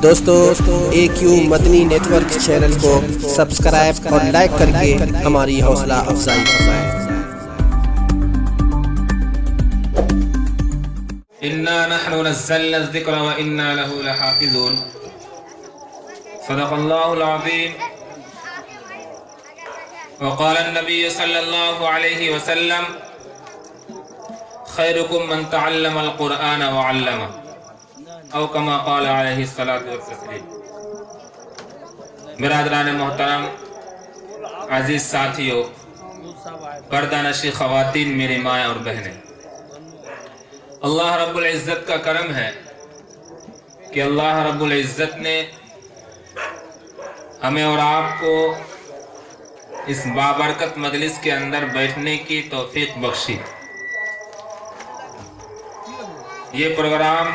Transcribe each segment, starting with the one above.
دوستو AQ مدنی net work channel کو subscribe اور لائک کر کے ہماری حوصلہ افزائی فرمائیں۔ انا نحن نزلنا الذکر وانا له لحافظون صدق اللہ العظیم وقال النبی صلی اللہ علیہ وسلم خیرکم من تعلم القرآن وعلمه او کما قال علیہ الصلاۃ والتسلیم۔ برادران محترم، عزیز ساتھیو، پردہ نشی خواتین، میری مائیں اور بہنیں، اللہ رب العزت کا کرم ہے کہ اللہ رب العزت نے ہمیں اور آپ کو اس بابرکت مجلس کے اندر بیٹھنے کی توفیق بخشی۔ یہ پروگرام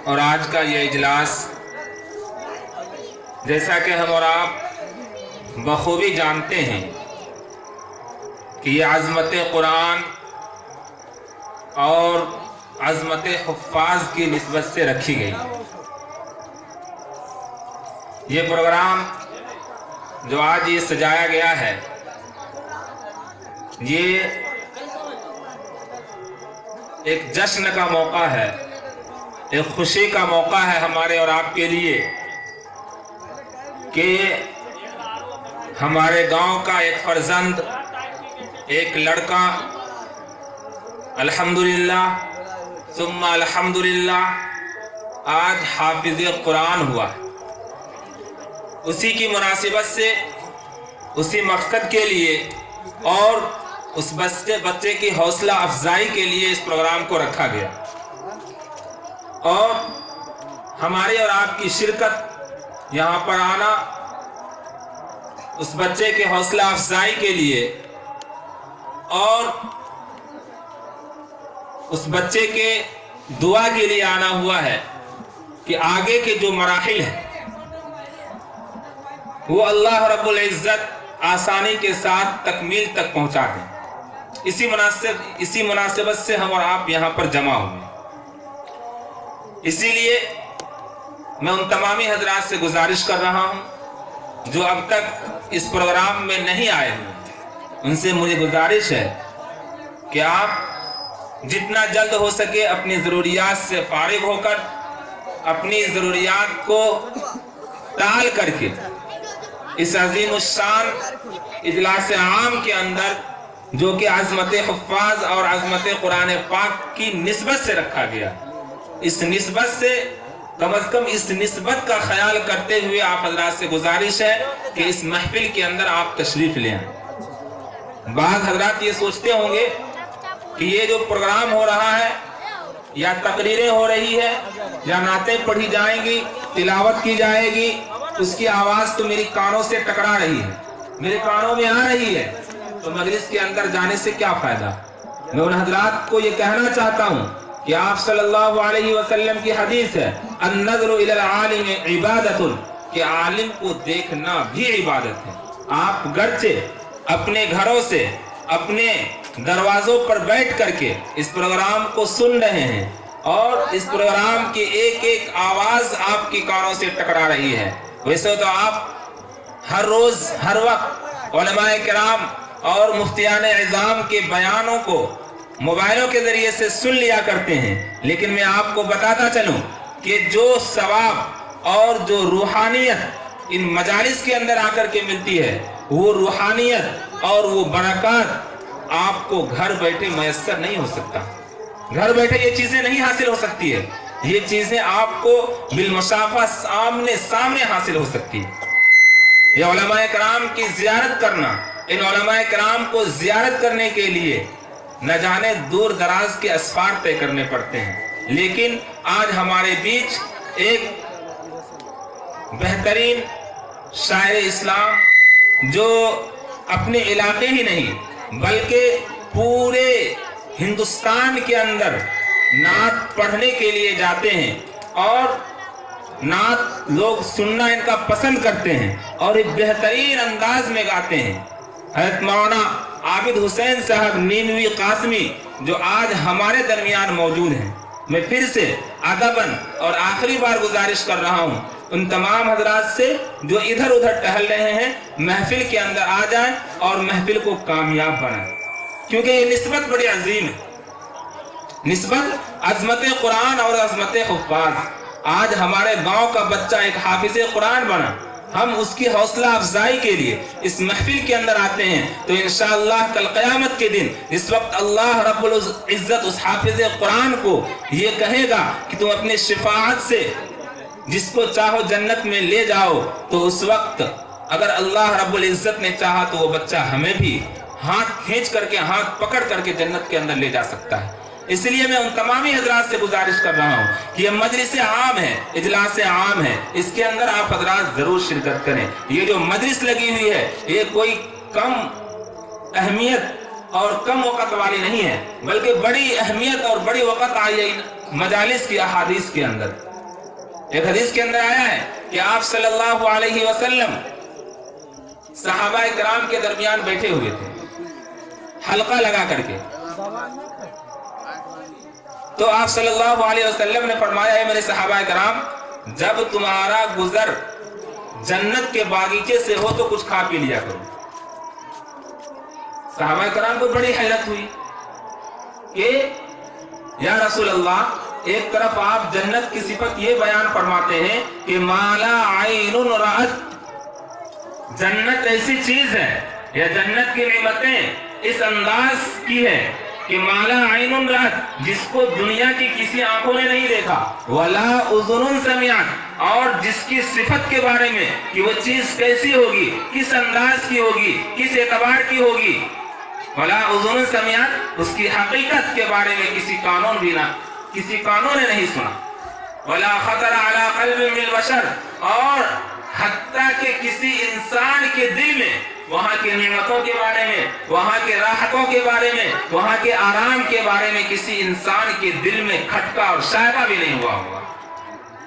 اور آج کا یہ اجلاس، جیسا کہ ہم اور آپ بخوبی جانتے ہیں کہ یہ عظمت قرآن اور عظمت حفاظ کی نسبت سے رکھی گئی۔ یہ پروگرام جو آج یہ سجایا گیا ہے، یہ ایک جشن کا موقع ہے، ایک خوشی کا موقع ہے ہمارے اور آپ کے لیے کہ ہمارے گاؤں کا ایک فرزند، ایک لڑکا الحمدللہ ثم الحمدللہ آج حافظ قرآن ہوا۔ اسی کی مناسبت سے، اسی مقصد کے لیے اور اس بچے کی حوصلہ افزائی کے لیے اس پروگرام کو رکھا گیا، اور ہماری اور آپ کی شرکت، یہاں پر آنا اس بچے کے حوصلہ افزائی کے لیے اور اس بچے کے دعا کے لیے آنا ہوا ہے کہ آگے کے جو مراحل ہیں وہ اللہ رب العزت آسانی کے ساتھ تکمیل تک پہنچا دیں۔ اسی مناسبت سے ہم اور آپ یہاں پر جمع ہوئے۔ اسی لیے میں ان تمامی حضرات سے گزارش کر رہا ہوں جو اب تک اس پروگرام میں نہیں آئے ہیں، ان سے مجھے گزارش ہے کہ آپ جتنا جلد ہو سکے اپنی ضروریات سے فارغ ہو کر، اپنی ضروریات کو ٹال کر کے اس عظیم الشان اجلاس عام کے اندر، جو کہ عظمت حفاظ اور عظمت قرآن پاک کی نسبت سے رکھا گیا، اس نسبت سے کم از کم اس نسبت کا خیال کرتے ہوئے آپ حضرات سے گزارش ہے کہ اس محفل کے اندر آپ تشریف لیں۔ بعض حضرات یہ سوچتے ہوں گے کہ یہ جو پروگرام ہو رہا ہے، یا تقریریں ہو رہی ہے، یا نعتیں پڑھی جائیں گی، تلاوت کی جائے گی، اس کی آواز تو میری کانوں سے ٹکرا رہی ہے، میرے کانوں میں آ رہی ہے، تو مجلس کے اندر جانے سے کیا فائدہ؟ میں ان حضرات کو یہ کہنا چاہتا ہوں کہ آپ صلی اللہ علیہ وسلم کی حدیث ہے، النظر الی العالم عبادت، کہ عالم کو دیکھنا بھی عبادت ہے۔ آپ گرچہ اپنے گھروں سے، اپنے دروازوں پر بیٹھ کر کے اس پروگرام کو سن رہے ہیں، اور اس پروگرام کی ایک ایک آواز آپ کی کانوں سے ٹکرا رہی ہے، ویسے تو آپ ہر روز ہر وقت علماء کرام اور مفتیان عظام کے بیانوں کو موبائلوں کے ذریعے سے سن لیا کرتے ہیں، لیکن میں آپ کو بتاتا چلوں کہ جو ثواب اور جو روحانیت ان مجالس کے اندر آ کر کے ملتی ہے، وہ روحانیت اور وہ برکات آپ کو گھر بیٹھے میسر نہیں ہو سکتا۔ گھر بیٹھے یہ چیزیں نہیں حاصل ہو سکتی ہے، یہ چیزیں آپ کو بالمشافہ سامنے حاصل ہو سکتی ہے۔ یہ علماء کرام کی زیارت کرنا، ان علماء کرام کو زیارت کرنے کے لیے نہ جانے دور دراز کے اسفار طے کرنے پڑتے ہیں، لیکن آج ہمارے بیچ ایک بہترین شاعر اسلام، جو اپنے علاقے ہی نہیں بلکہ پورے ہندوستان کے اندر نعت پڑھنے کے لیے جاتے ہیں، اور نعت لوگ سننا ان کا پسند کرتے ہیں، اور ایک بہترین انداز میں گاتے ہیں، حضرت مولانا عابد حسین صاحب نیموی قاسمی، جو آج ہمارے درمیان موجود ہیں۔ میں پھر سے ادباً اور آخری بار گزارش کر رہا ہوں ان تمام حضرات سے جو ادھر ادھر ٹہل رہے ہیں محفل کے اندر آ جائیں اور محفل کو کامیاب بنائیں، کیونکہ یہ نسبت بڑی عظیم ہے، نسبت عظمت قرآن اور عظمت حفاظ۔ آج ہمارے گاؤں کا بچہ ایک حافظ قرآن بنا، ہم اس کی حوصلہ افزائی کے لیے اس محفل کے اندر آتے ہیں تو انشاءاللہ کل قیامت کے دن اس وقت اللہ رب العزت اس حافظ قرآن کو یہ کہے گا کہ تم اپنی شفاعت سے جس کو چاہو جنت میں لے جاؤ، تو اس وقت اگر اللہ رب العزت نے چاہا تو وہ بچہ ہمیں بھی ہاتھ کھینچ کر کے، ہاتھ پکڑ کر کے جنت کے اندر لے جا سکتا ہے۔ اس لیے میں ان تمامی حضرات سے گزارش کر رہا ہوں کہ یہ مجلس عام ہے، اجلاس عام ہے، اس کے اندر آپ حضرات ضرور شرکت کریں۔ یہ جو مجلس لگی ہوئی ہے یہ کوئی کم اہمیت اور کم وقت والی نہیں ہے، بلکہ بڑی اہمیت اور بڑی وقت آئی ہے مجالس کی احادیث کے اندر۔ ایک حدیث کے اندر آیا ہے کہ آپ صلی اللہ علیہ وسلم صحابہ کرام کے درمیان بیٹھے ہوئے تھے حلقہ لگا کر کے، تو آپ صلی اللہ علیہ وسلم نے فرمایا ہے میرے صحابہ کرام، جب تمہارا گزر جنت کے باغیچے سے ہو تو کچھ کھا پی لیا کرو۔ صحابہ کرام کو بڑی حیرت ہوئی کہ یا رسول اللہ، ایک طرف آپ جنت کی صفت یہ بیان فرماتے ہیں کہ مالا عین رأت، جنت ایسی چیز ہے یا جنت کی نعمتیں اس انداز کی ہے کہ مالا عین رأت، جس کو دنیا کی کسی آنکھوں نے نہیں دیکھا، ولا اذن سمعت، اور جس کی صفت کے بارے میں کہ وہ چیز کیسی ہوگی، کس انداز کی ہوگی، کس اعتبار کی ہوگی، ولا اذن سمعت، اس کی حقیقت کے بارے میں کسی قانون نے نہیں سنا، ولا خطر علی قلب من البشر، اور حتیٰ کہ کسی انسان کے دل میں وہاں کی نعمتوں کے بارے میں، وہاں کے راحتوں کے بارے میں، وہاں کے آرام کے بارے میں کسی انسان کے دل میں کھٹکا اور شائبہ بھی نہیں ہوا ہوگا۔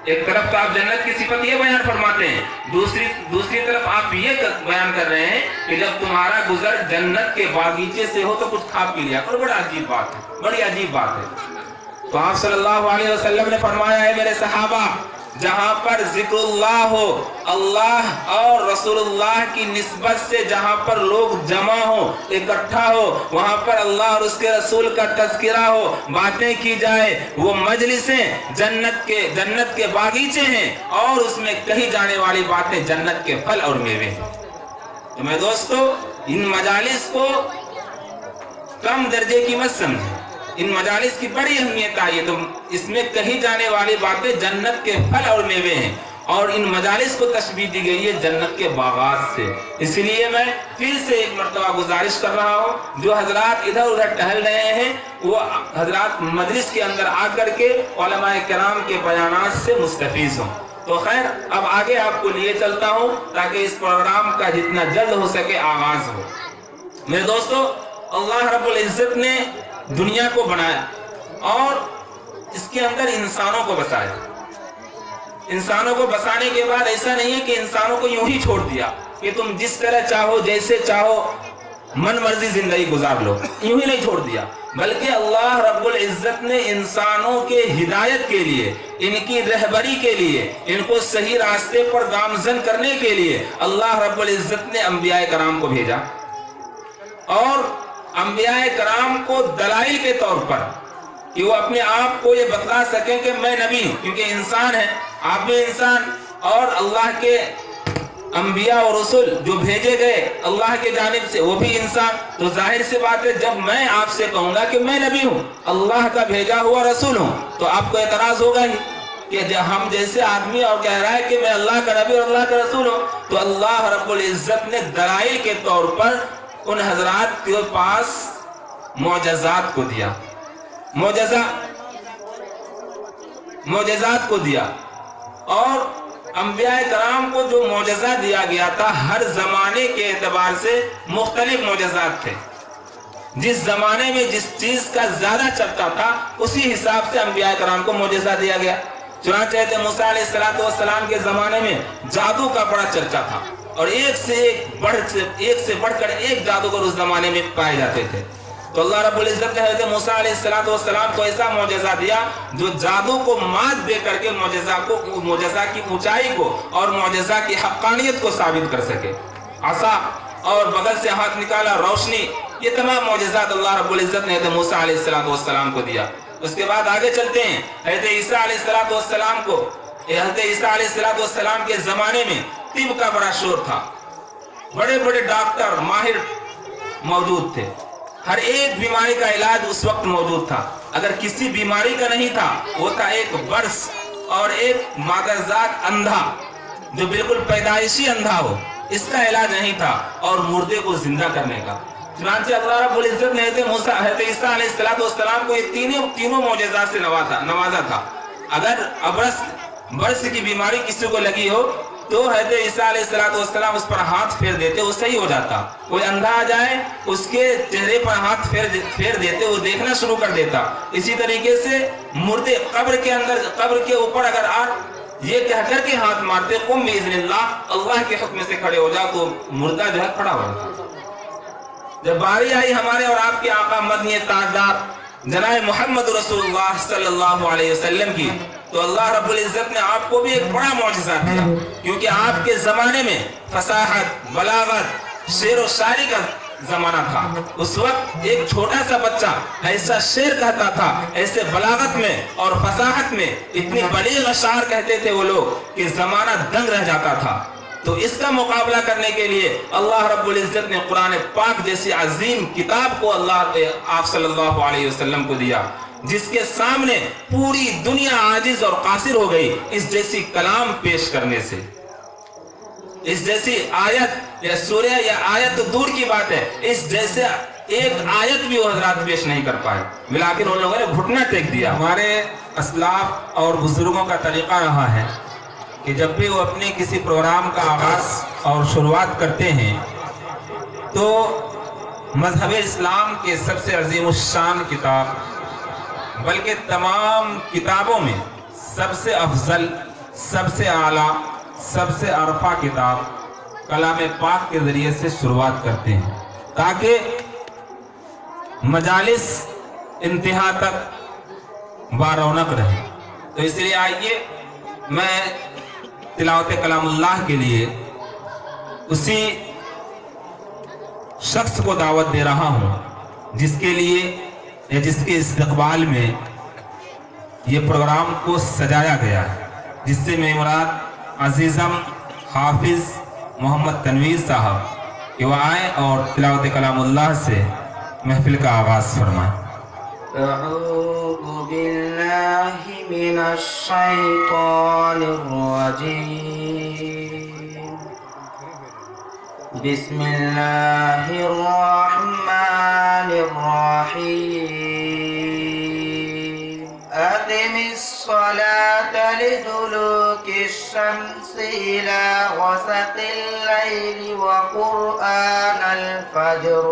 ایک طرف تو آپ جنت کی صفت یہ بیان فرماتے ہیں، دوسری طرف آپ یہ بیان کر رہے ہیں کہ جب تمہارا گزر جنت کے باغیچے سے ہو تو کچھ کھا پی لیا کرو۔ بڑا عجیب بات ہے، بڑی عجیب بات ہے۔ تو آپ صلی اللہ علیہ وسلم نے فرمایا ہے میرے صحابہ، جہاں پر ذکر اللہ ہو، اللہ اور رسول اللہ کی نسبت سے جہاں پر لوگ جمع ہو، اکٹھا ہو، وہاں پر اللہ اور اس کے رسول کا تذکرہ ہو، باتیں کی جائے، وہ مجلسیں جنت کے باغیچے ہیں، اور اس میں کہی جانے والی باتیں جنت کے پھل اور میوے ہیں۔ تو میں دوستو، ان مجالس کو کم درجے کی مت سمجھیں، ان مجالس کی بڑی اہمیت آئی ہے، تو اس میں کہی جانے والی باتیں جنت کے پھل اور میوے ہیں، اور ان مجالس کو تشبیہ دی گئی ہے جنت کے باغات سے۔ اس لیے میں پھر سے ایک مرتبہ گزارش کر رہا ہوں، جو حضرات ادھر ادھر ٹہل رہے ہیں وہ حضرات مجلس کے اندر آ کر کے علماء کرام کے بیانات سے مستفیض ہوں۔ تو خیر، اب آگے آپ کو لیے چلتا ہوں تاکہ اس پروگرام کا جتنا جلد ہو سکے آغاز ہو۔ میرے دوستو، اللہ رب العزت نے دنیا کو بنایا اور اس کے اندر انسانوں کو بسایا۔ انسانوں کو بسانے کے بعد ایسا نہیں ہے کہ انسانوں کو یوں ہی چھوڑ دیا کہ تم جس طرح چاہو، جیسے چاہو، من مرضی زندگی گزار لو، یوں ہی نہیں چھوڑ دیا، بلکہ اللہ رب العزت نے انسانوں کے ہدایت کے لیے، ان کی رہبری کے لیے، ان کو صحیح راستے پر گامزن کرنے کے لیے اللہ رب العزت نے انبیاء کرام کو بھیجا، اور انبیاء کرام کو دلائل کے طور پر کہ وہ اپنے آپ کو یہ بتلا سکیں کہ میں نبی ہوں، کیونکہ انسان ہے، آپ بھی انسان، اور اللہ کے انبیاء اور رسول جو بھیجے گئے اللہ کے جانب سے وہ بھی انسان۔ تو ظاہر سی بات ہے، جب میں آپ سے کہوں گا کہ میں نبی ہوں، اللہ کا بھیجا ہوا رسول ہوں، تو آپ کو اعتراض ہوگا ہی کہ ہم جیسے آدمی اور کہہ رہا ہے کہ میں اللہ کا نبی اور اللہ کا رسول ہوں۔ تو اللہ رب العزت نے دلائل کے طور پر ان حضرات کے پاس معجزات کو دیا، معجزات کو دیا، اور انبیاء کرام کو جو معجزہ دیا گیا تھا ہر زمانے کے اعتبار سے مختلف معجزات تھے۔ جس زمانے میں جس چیز کا زیادہ چرچا تھا اسی حساب سے انبیاء کرام کو معجزہ دیا گیا۔ چنانچہ موسیٰ علیہ السلام کے زمانے میں جادو کا بڑا چرچا تھا، اور ایک سے بڑھ کر ایک جادوگر اس زمانے میں پائے جاتے تھے۔ تو اللہ رب العزت نے حضرت موسیٰ علیہ السلام کو ایسا معجزہ دیا جو جادو کو مات دے کر کے معجزہ کی اونچائی کو اور معجزہ کی حقانیت کو ثابت کر سکے. عصا اور بغل سے ہاتھ نکالا، روشنی، یہ تمام معجزات اللہ رب العزت نے حضرت موسیٰ علیہ السلام کو دیا. اس کے بعد آگے چلتے ہیں. حضرت عیسیٰ علیہ السلام کو، حضرت عیسیٰ علیہ السلام کے زمانے میں طب کا بڑا شور تھا. بڑے بڑے ڈاکٹر ماہر موجود تھے. ہر ایک بیماری کا علاج اس وقت موجود تھا. اگر کسی بیماری کا نہیں تھا، وہ تھا ایک برس اور ایک مادرزاد اندھا جو بالکل پیدائشی اندھا ہو. اس کا علاج نہیں تھا، اور مردے کو زندہ کرنے کا. چنانچہ اللہ رب العزت نے حضرت عیسیٰ علیہ السلام کو یہ تینوں معجزات سے نوازا تھا. اگر برس کی بیماری کسی کو لگی ہو تو حضرت عیسیٰ علیہ السلام اس پر ہاتھ پھیر دیتے، وہ صحیح ہو جاتا. کوئی اندھا آ جائے، اس کے چہرے پر ہاتھ پھیر دیتے، وہ دیکھنا شروع کر دیتا. اسی طریقے سے مردے قبر کے اوپر اگر یہ کہہ کر کے ہاتھ مارتے، قم باذن اللہ کے حکم سے کھڑے ہو جا، تو مردہ جو ہے کھڑا ہو جاتا. جب باری آئی ہمارے اور آپ کے آقا مدنی تاجدار جناب محمد رسول اللہ صلی اللہ علیہ وسلم کی، تو اللہ رب العزت نے آپ کو بھی ایک بڑا معجزہ دیا. کیونکہ آپ کے زمانے میں فصاحت، بلاغت، شعر و شاعری کا زمانہ تھا. اس وقت ایک چھوٹا سا بچہ ایسا شعر کہتا تھا، ایسے بلاغت میں اور فصاحت میں اتنی بلیغ اشعار کہتے تھے وہ لوگ کہ زمانہ دنگ رہ جاتا تھا. تو اس کا مقابلہ کرنے کے لیے اللہ رب العزت نے قرآن پاک جیسی عظیم کتاب کو آپ صلی اللہ علیہ وسلم کو دیا، جس کے سامنے پوری دنیا عاجز اور قاصر ہو گئی اس جیسی کلام پیش کرنے سے. اس جیسی آیت یا سورہ یا آیت تو دور کی بات ہے، اس جیسے ایک آیت بھی وہ حضرات پیش نہیں کر پائے، بلکہ ان لوگوں نے گھٹنا ٹیک دیا. ہمارے اسلاف اور بزرگوں کا طریقہ رہا ہے کہ جب بھی وہ اپنے کسی پروگرام کا آغاز اور شروعات کرتے ہیں تو مذہب اسلام کے سب سے عظیم الشان کتاب، بلکہ تمام کتابوں میں سب سے افضل، سب سے اعلیٰ، سب سے ارفع کتاب کلام پاک کے ذریعے سے شروعات کرتے ہیں، تاکہ مجالس انتہا تک بارونق رہے. تو اس لیے آئیے میں تلاوت کلام اللہ کے لیے اسی شخص کو دعوت دے رہا ہوں جس کے لیے یا جس کے استقبال میں یہ پروگرام کو سجایا گیا ہے، جس سے میں مراد عزیزم حافظ محمد تنویر صاحب کہ وہ آئیں اور تلاوت کلام اللہ سے محفل کا آغاز فرمائیں. أعوذ بالله من الشيطان الرجيم. بسم الله الرحمن الرحيم. أقم الصلاة لدلوك الشمس إلى غسق الليل وقرآن الفجر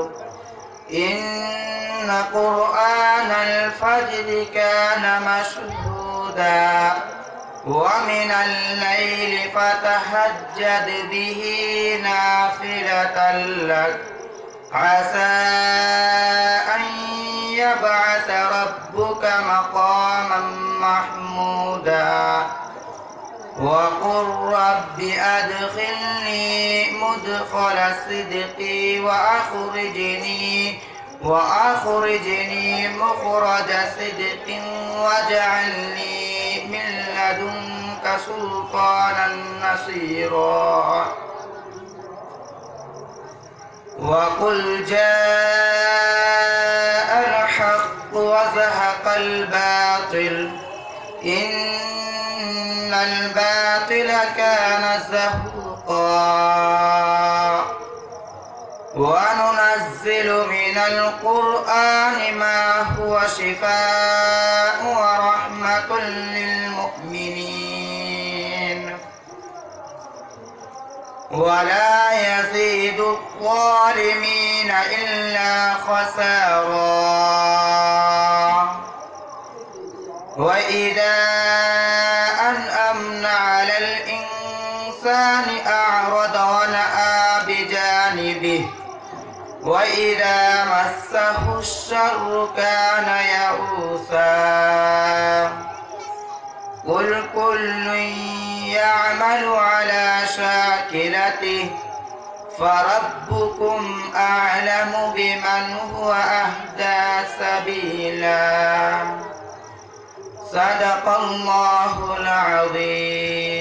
إن قرآن الفجر كان مشهودا ومن الليل فتهجد به نافلة لك عسى أن يبعث ربك مقاما محمودا وقل رب أدخلني مدخل صدق وأخرجني مخرج صدق واجعلني من لدنك سلطانا نصيرا وقل جاء الحق وزهق الباطل إن الباطل كان زهوقا وننزل من القرآن ما هو شفاء ورحمة للمؤمنين ولا يزيد الظالمين إلا خسارا وإذا أنأمنا على الإنسان أعرض ونأى بجانبه وإذا مسه الشر كان يئوسا قل كل يعمل على شاكلته فربكم أعلم بمن هو أهدى سبيلا صدق الله العظيم